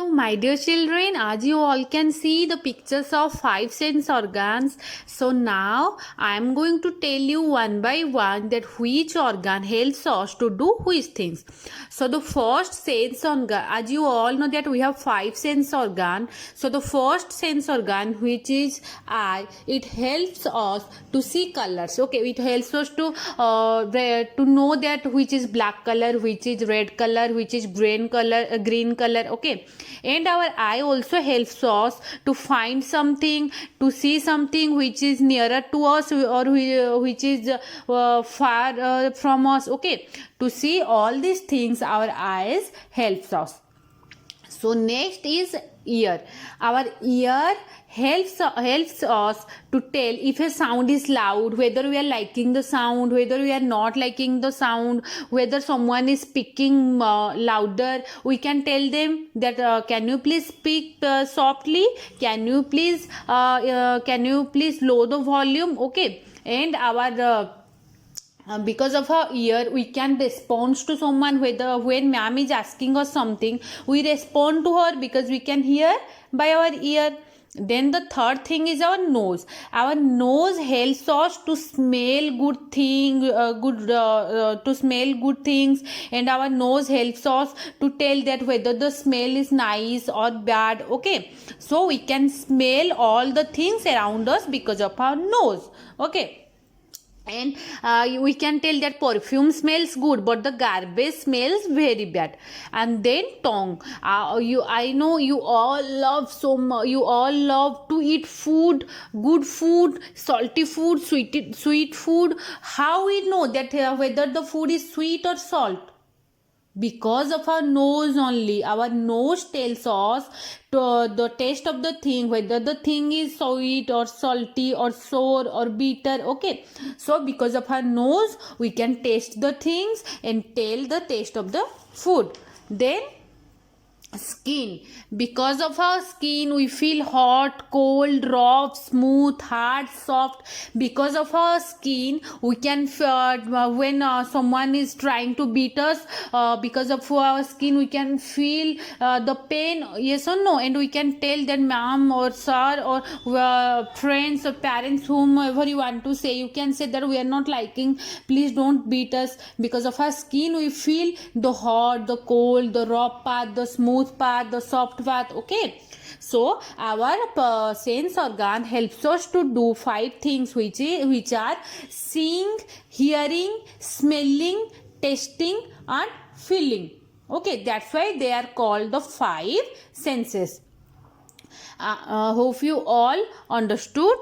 So, my dear children, as you all can see the pictures of five sense organs. So, now I am going to tell you one by one that which organ helps us to do which things. So, the first sense organ, as you all know that we have five sense organ. So, the first sense organ, which is eye, it helps us to see colors. Okay, it helps us to know that which is black color, which is red color, which is green color. Okay, and our eye also helps us to find something, to see something which is nearer to us or which is far from us. Okay, to see all these things our eyes helps us. So next is ear. Our ear helps us to tell if a sound is loud, whether we are liking the sound, whether we are not liking the sound, whether someone is speaking louder. We can tell them that can you please speak softly, can you please lower the volume. Okay, and our because of our ear we can respond to someone, whether when ma'am is asking us something we respond to her because we can hear by our ear. Then the third thing is our nose. Our nose helps us to smell to smell good things, and our nose helps us to tell that whether the smell is nice or bad. Okay, so we can smell all the things around us because of our nose. Okay, and we can tell that perfume smells good but the garbage smells very bad. And then tongue. I know you all love you all love to eat food, good food, salty food, sweet food. How we know that whether the food is sweet or salt? Because of our nose only. Our nose tells us the taste of the thing, whether the thing is sweet or salty or sour or bitter. Okay, so because of our nose we can taste the things and tell the taste of the food. Then skin. Because of our skin we feel hot, cold, rough, smooth, hard, soft. Because of our skin we can when someone is trying to beat us, because of our skin we can feel the pain, yes or no, and we can tell that ma'am or sir or friends or parents, whomever you want to say, you can say that we are not liking, please don't beat us. Because of our skin we feel the hot, the cold, the rough part, the smooth part, the soft part. Okay, so our sense organ helps us to do five things which are seeing, hearing, smelling, tasting and feeling. Okay, that's why they are called the five senses. Hope you all understood.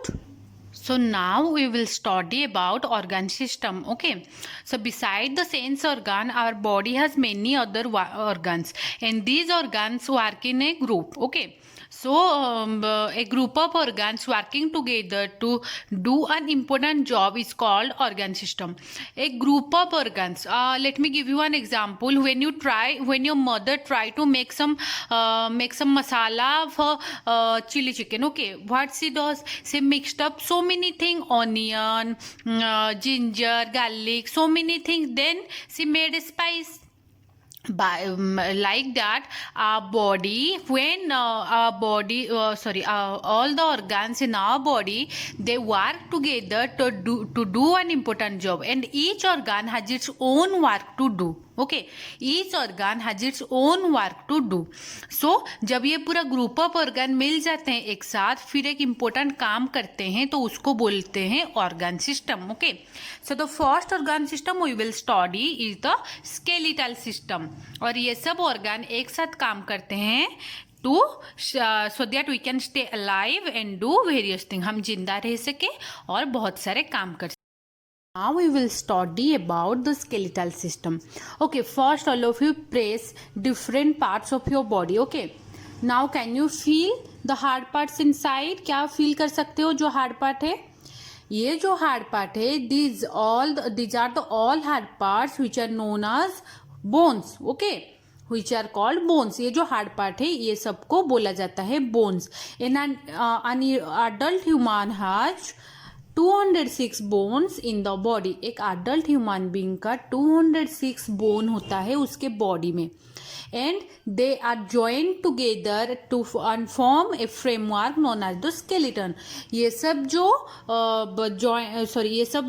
So now we will study about organ system. Okay, so beside the sense organ our body has many other organs, and these organs work in a group. Okay, so a group of organs working together to do an important job is called organ system. A group of organs, let me give you an example. When your mother try to make some masala for chili chicken. Okay, what she does, she mixed up so many things, onion, ginger, garlic, so many things, then she made a spice. Like that our body, when all the organs in our body, they work together to do an important job, and each organ has its own work to do. Okay, each organ has its own work to do. So जब ये पूरा group of organ मिल जाते हैं एक साथ, फिर एक important काम करते हैं, तो उसको बोलते हैं organ system. Okay, so the first organ system we will study is the skeletal system. और ये सब ऑर्गन एक साथ काम करते हैं to so that we can stay alive and do various thing. हम जिंदा रह सके और बहुत सारे काम कर. Now we will study about the skeletal system. Okay, first all of you press different parts of your body. Okay, now can you feel the hard parts inside? क्या feel कर सकते हो जो hard part है? ये जो hard part है, these are the all hard parts which are known as bones. Okay, which are called bones. ये जो hard part है ये सबको बोला जाता है bones. In an adult human has 206 bones in the body. एक अडल्ट ह्यूमन बीइंग का 206 बोन होता है उसके बॉडी में. and they are joined together to form a framework known as the skeleton. ये सब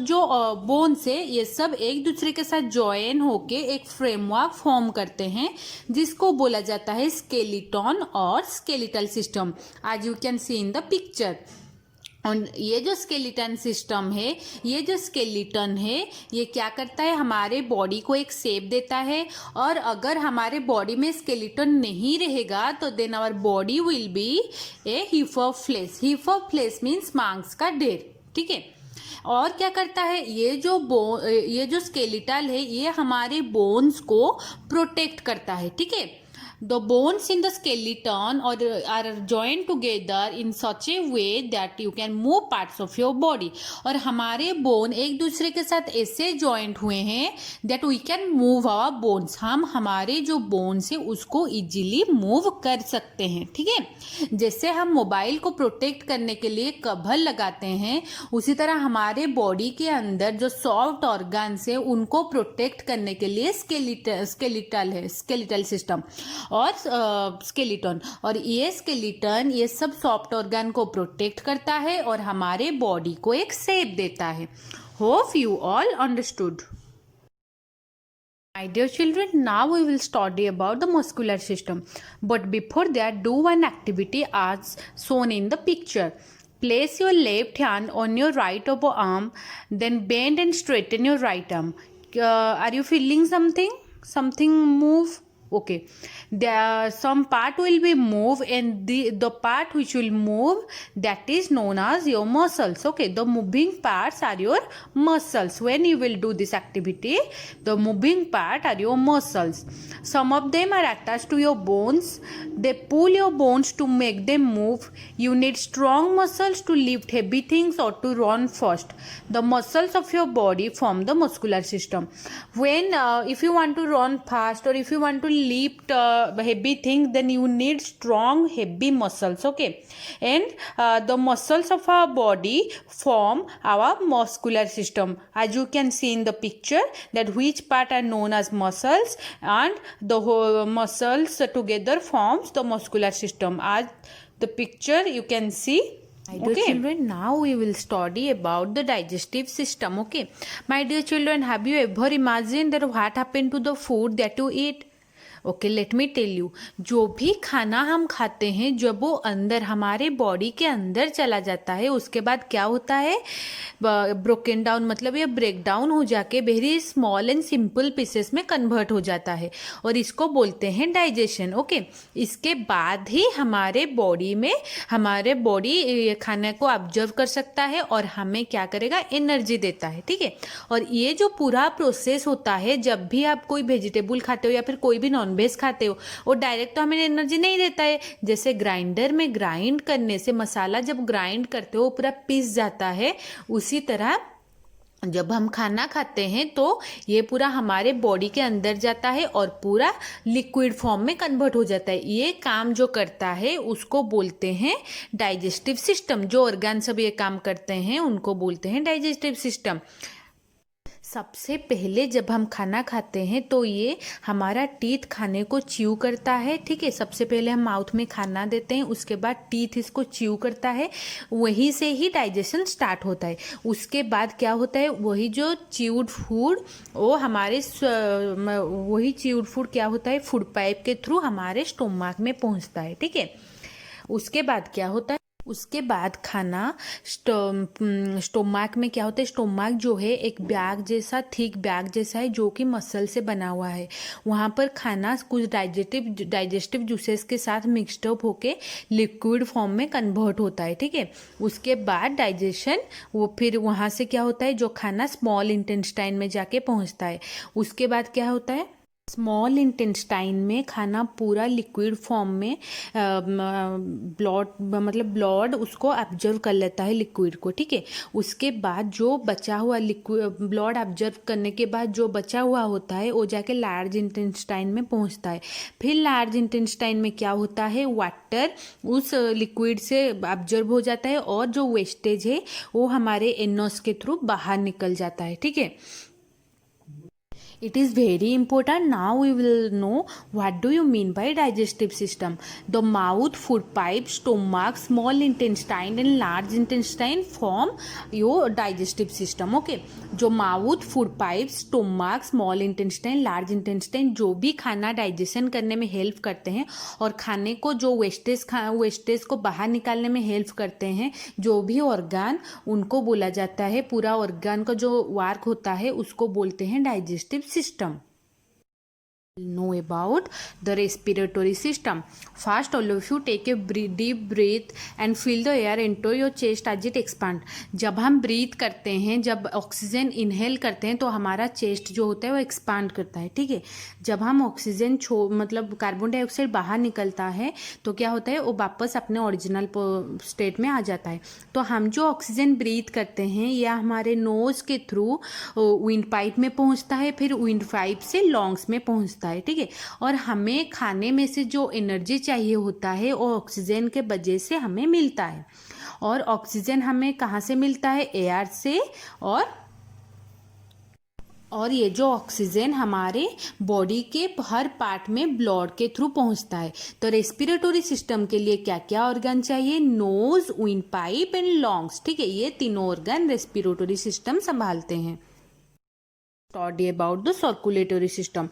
जो बोन्स है ये सब एक दूसरे के साथ ज्वाइन होके एक फ्रेमवर्क फॉर्म करते हैं जिसको बोला जाता है स्केलेटन और स्केलेटल सिस्टम, आज you can see in the picture. और ये जो स्केलेटन सिस्टम है, ये जो स्केलेटन है, ये क्या करता है, हमारे बॉडी को एक शेप देता है। और अगर हमारे बॉडी में स्केलेटन नहीं रहेगा तो then our body will be a heap of flesh. Heap of flesh means मांस का ढेर, ठीक है। और क्या करता है, ये जो स्केलेटल है ये हमारे बोन्स को प्रोटेक्ट करता है, ठीक है। The bones in the skeleton are joined together in such a way that you can move parts of your body। और हमारे बोन एक दूसरे के साथ ऐसे जॉइंट हुए हैं that we can move our bones। हम हमारे जो बोन्स है उसको इजीली मूव कर सकते हैं, ठीक है। जैसे हम मोबाइल को प्रोटेक्ट करने के लिए कवर लगाते हैं, उसी तरह हमारे बॉडी के अंदर जो सॉफ्ट ऑर्गन्स है उनको प्रोटेक्ट करने के लिए स्केलेटल सिस्टम और स्केलेटन। और ये स्केलेटन ये सब सॉफ्ट ऑर्गन को प्रोटेक्ट करता है और हमारे बॉडी को एक शेप देता है। Hope you all understood. My dear children, now we will study about the muscular system. But before that, do one activity as shown in the picture. Place your left hand on your right upper arm, then bend and straighten your right arm. Are you feeling something? Something move? Okay, some part will be moved and the part which will move, that is known as your muscles. Okay, the moving parts are your muscles. When you will do this activity, the moving part are your muscles. Some of them are attached to your bones. They pull your bones to make them move. You need strong muscles to lift heavy things or to run fast. The muscles of your body form the muscular system. When if you want to run fast or if you want to lift heavy things, then you need strong heavy muscles, okay. And the muscles of our body form our muscular system, as you can see in the picture, that which part are known as muscles, and the whole muscles together forms the muscular system, as the picture you can see. Okay children, now we will study about the digestive system. Okay my dear children, have you ever imagined that what happened to the food that you eat? Okay let me tell you, जो भी खाना हम खाते हैं जब वो अंदर हमारे बॉडी के अंदर चला जाता है उसके बाद क्या होता है, ब्रोकन डाउन, मतलब ये ब्रेक डाउन हो जाके very small and simple pieces में कन्वर्ट हो जाता है और इसको बोलते हैं डाइजेशन। ओके इसके बाद ही हमारे बॉडी ये खाने को ऑब्जर्व कर सकता है और हमें क्या करेगा, एनर्जी देता है, ठीक है। और ये जो पूरा प्रोसेस होता है, जब भी आप कोई वेजिटेबल खाते हो या फिर कोई भी नॉनवेज खाते हो, वो डायरेक्ट तो हमें एनर्जी नहीं देता है। जैसे ग्राइंडर में ग्राइंड करने से मसाला जब ग्राइंड करते हो पूरा पीस जाता है, उसी तरह जब हम खाना खाते हैं तो ये पूरा हमारे बॉडी के अंदर जाता है और पूरा लिक्विड फॉर्म में कन्वर्ट हो जाता है। ये काम जो करता है उसको बोलते हैं डाइजेस्टिव सिस्टम। जो ऑर्गन सब ये काम करते हैं उनको बोलते हैं डाइजेस्टिव सिस्टम। सबसे पहले जब हम खाना खाते हैं तो ये हमारा टीथ खाने को च्यू करता है, ठीक है। सबसे पहले हम माउथ में खाना देते हैं, उसके बाद टीथ इसको च्यू करता है, वहीं से ही डाइजेशन स्टार्ट होता है। उसके बाद क्या होता है, वही च्यूड फूड क्या होता है, फूड पाइप के थ्रू हमारे स्टोमक में पहुंचता है, ठीक है। उसके बाद क्या होता है, उसके बाद खाना स्टोमक में क्या होता है, स्टोमक जो है एक बैग जैसा, थिक बैग जैसा है जो कि मसल से बना हुआ है। वहाँ पर खाना कुछ डाइजेस्टिव जूसेस के साथ मिक्सडअप होके लिक्विड फॉर्म में कन्वर्ट होता है, ठीक है। उसके बाद डाइजेशन, वो फिर वहाँ से क्या होता है, जो खाना स्मॉल इंटेस्टाइन में जाके पहुँचता है। उसके बाद क्या होता है, स्मॉल इंटेस्टाइन में खाना पूरा लिक्विड फॉर्म में ब्लड उसको ऑब्जर्व कर लेता है लिक्विड को, ठीक है। उसके बाद जो बचा हुआ लिक्विड ब्लड ऑब्जर्व करने के बाद जो बचा हुआ होता है वो जाके लार्ज इंटेस्टाइन में पहुंचता है। फिर लार्ज इंटेस्टाइन में क्या होता है, वाटर उस लिक्विड से ऑब्जर्व हो जाता है और जो वेस्टेज है वो हमारे एनोस के थ्रू बाहर निकल जाता है, ठीक है। It is very important. Now we will know what do you mean by digestive system. The mouth, food pipe, stomach, small intestine and large intestine form your digestive system. Okay. जो mouth, food pipe, stomach, small intestine, large intestine जो भी खाना digestion करने में help करते हैं और खाने को जो वेस्टेज को बाहर निकालने में हेल्प करते हैं, जो भी ऑर्गन उनको बोला जाता है, पूरा ऑर्गन का जो वर्क होता है उसको बोलते हैं digestive system. Know about the respiratory system. First, all of you take a deep breath and feel the air enter your chest as it expand. जब हम ब्रीथ करते हैं, जब ऑक्सीजन इनहेल करते हैं तो हमारा चेस्ट जो होता है वो एक्सपांड करता है, ठीक है. जब हम ऑक्सीजन मतलब कार्बन डाइऑक्साइड बाहर निकलता है तो क्या होता है, वो वापस अपने ओरिजिनल स्टेट में आ जाता है. तो हम जो ऑक्सीजन ब्रीथ करते हैं या हमारे नोज के थ्रू विंड पाइप में पहुंचता है, फिर विंड पाइप से लॉन्ग्स में पहुंचता है, ठीक है. और हमें खाने में से जो एनर्जी चाहिए होता है वो ऑक्सीजन के वजह से हमें मिलता है. और ऑक्सीजन हमें कहाँ से मिलता है, एयर से. और ये जो ऑक्सीजन हमारे बॉडी के हर पार्ट में ब्लड के थ्रू पहुंचता है. तो रेस्पिरेटरी सिस्टम के लिए क्या क्या ऑर्गन चाहिए, nose, windpipe and lungs, ठीक है. ये तीनों ऑर्गन रेस्पिरेटरी सिस्टम संभालते हैं. Study about the circulatory system.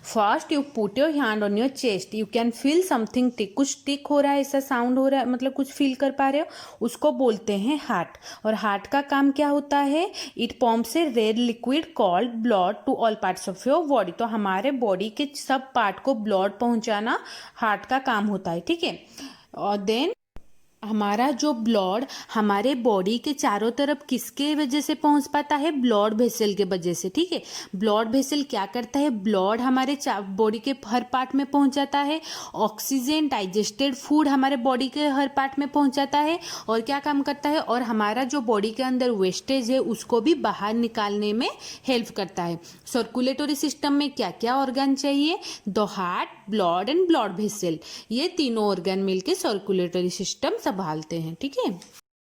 First, you put your hand on your chest. You can feel something tick. कुछ टिक हो रहा है, ऐसा साउंड हो रहा है, मतलब कुछ फील कर पा रहे हो, उसको बोलते हैं हार्ट. और हार्ट का काम क्या होता है, it pumps a red liquid called blood to all parts of your body. तो हमारे बॉडी के सब पार्ट को ब्लड पहुंचाना हार्ट का काम होता है, ठीक है. और देन हमारा जो ब्लड हमारे बॉडी के चारों तरफ किसके वजह से पहुंच पाता है, ब्लड वेसल के वजह से, ठीक है. ब्लड वेसल क्या करता है, ब्लड हमारे बॉडी के हर पार्ट में पहुंचाता है. ऑक्सीजन, डाइजेस्टेड फूड हमारे बॉडी के हर पार्ट में पहुंचाता है. और क्या काम करता है, और हमारा जो बॉडी के अंदर वेस्टेज है उसको भी बाहर निकालने में हेल्प करता है. सर्कुलेटरी सिस्टम में क्या क्या ऑर्गन चाहिए, the heart, blood and blood vessel. ये तीनों ऑर्गन मिलके सर्कुलेटरी सिस्टम संभालते हैं, ठीक है.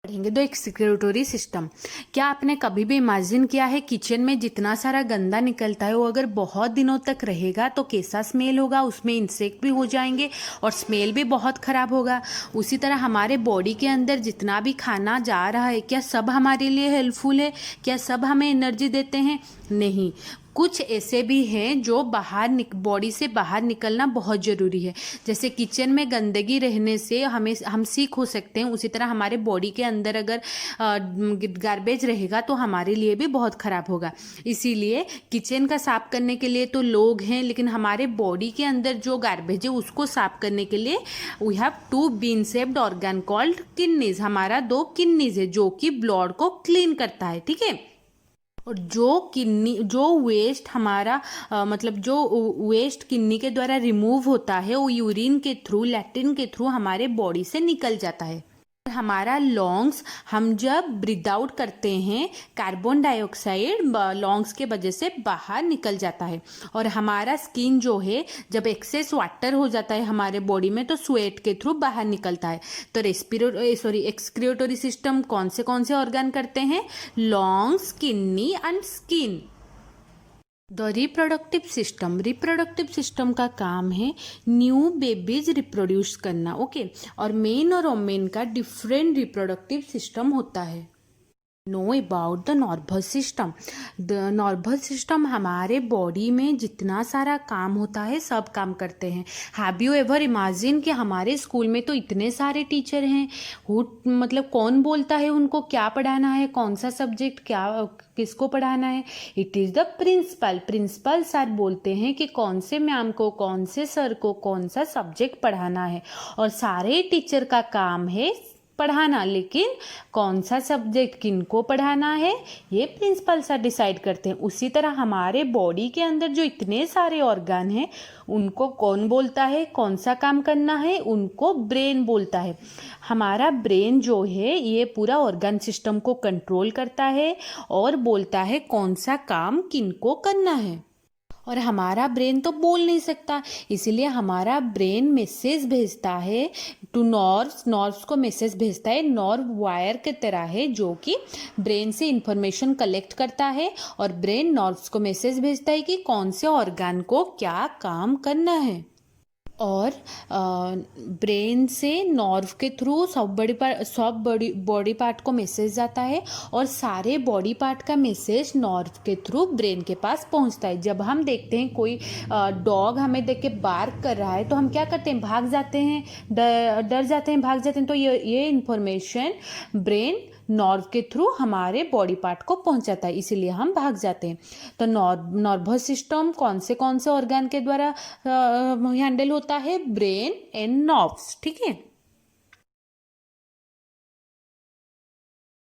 पढ़ेंगे तो एक्सक्रीटोरी सिस्टम. क्या आपने कभी भी इमेजिन किया है किचन में जितना सारा गंदा निकलता है वो अगर बहुत दिनों तक रहेगा तो कैसा स्मेल होगा, उसमें इंसेक्ट भी हो जाएंगे और स्मेल भी बहुत खराब होगा. उसी तरह हमारे बॉडी के अंदर जितना भी खाना जा रहा है, क्या सब हमारे लिए हेल्पफुल है, क्या सब हमें एनर्जी देते हैं, नहीं. कुछ ऐसे भी हैं जो बॉडी से बाहर निकलना बहुत ज़रूरी है. जैसे किचन में गंदगी रहने से हम सिक हो सकते हैं, उसी तरह हमारे बॉडी के अंदर अगर गार्बेज रहेगा तो हमारे लिए भी बहुत ख़राब होगा. इसीलिए किचन का साफ करने के लिए तो लोग हैं, लेकिन हमारे बॉडी के अंदर जो गार्बेज है उसको साफ करने के लिए we have 2 bean shaped organ called kidneys. हमारा 2 किडनीज है जो कि ब्लड को क्लीन करता है, ठीक है. और जो वेस्ट हमारा मतलब जो वेस्ट किडनी के द्वारा रिमूव होता है वो यूरिन के थ्रू, लैट्रिन के थ्रू हमारे बॉडी से निकल जाता है. हमारा लॉन्ग्स, हम जब ब्रीथ आउट करते हैं कार्बन डाइऑक्साइड लॉन्ग्स के वजह से बाहर निकल जाता है. और हमारा स्किन जो है जब एक्सेस वाटर हो जाता है हमारे बॉडी में तो स्वेट के थ्रू बाहर निकलता है. तो एक्सक्रीटोरी सिस्टम कौन से ऑर्गन करते हैं, longs, kidney and skin. The reproductive system का काम है न्यू बेबीज रिप्रोड्यूस करना, ओके. और मेन और वोमेन का डिफरेंट रिप्रोडक्टिव सिस्टम होता है. Know about the nervous system. The nervous system हमारे बॉडी में जितना सारा काम होता है सब काम करते हैं. हैव यू एवर इमेजिन कि हमारे स्कूल में तो इतने सारे टीचर हैं, मतलब कौन बोलता है उनको क्या पढ़ाना है, कौन सा सब्जेक्ट क्या किसको पढ़ाना है. It is the principal sir बोलते हैं कि कौन से मैम को, कौन से सर को कौन सा सब्जेक्ट पढ़ाना है. और सारे टीचर का काम है पढ़ाना, लेकिन कौन सा सब्जेक्ट किनको पढ़ाना है ये प्रिंसिपल सर डिसाइड करते हैं. उसी तरह हमारे बॉडी के अंदर जो इतने सारे ऑर्गन हैं उनको कौन बोलता है, कौन सा काम करना है, उनको ब्रेन बोलता है. हमारा ब्रेन जो है ये पूरा ऑर्गन सिस्टम को कंट्रोल करता है और बोलता है कौन सा काम किनको करना है. और हमारा ब्रेन तो बोल नहीं सकता, इसीलिए हमारा ब्रेन मैसेज भेजता है टू नर्व्स, नर्व्स को मैसेज भेजता है नर्व वायर के तरह है, जो कि ब्रेन से इंफॉर्मेशन कलेक्ट करता है और ब्रेन नर्व्स को मैसेज भेजता है कि कौन से ऑर्गन को क्या काम करना है। और ब्रेन से नर्व के थ्रू सब बॉडी पार्ट को मैसेज जाता है और सारे बॉडी पार्ट का मैसेज नर्व के थ्रू ब्रेन के पास पहुंचता है। जब हम देखते हैं कोई डॉग हमें देख के बार्क कर रहा है तो हम क्या करते हैं, भाग जाते हैं, डर जाते हैं, भाग जाते हैं। तो ये इंफॉर्मेशन ब्रेन नर्व के थ्रू हमारे बॉडी पार्ट को पहुंचाता है, इसीलिए हम भाग जाते हैं। तो नर्वस सिस्टम कौन से ऑर्गन के द्वारा हैंडल होता है, ब्रेन एंड नर्व्स, ठीक है।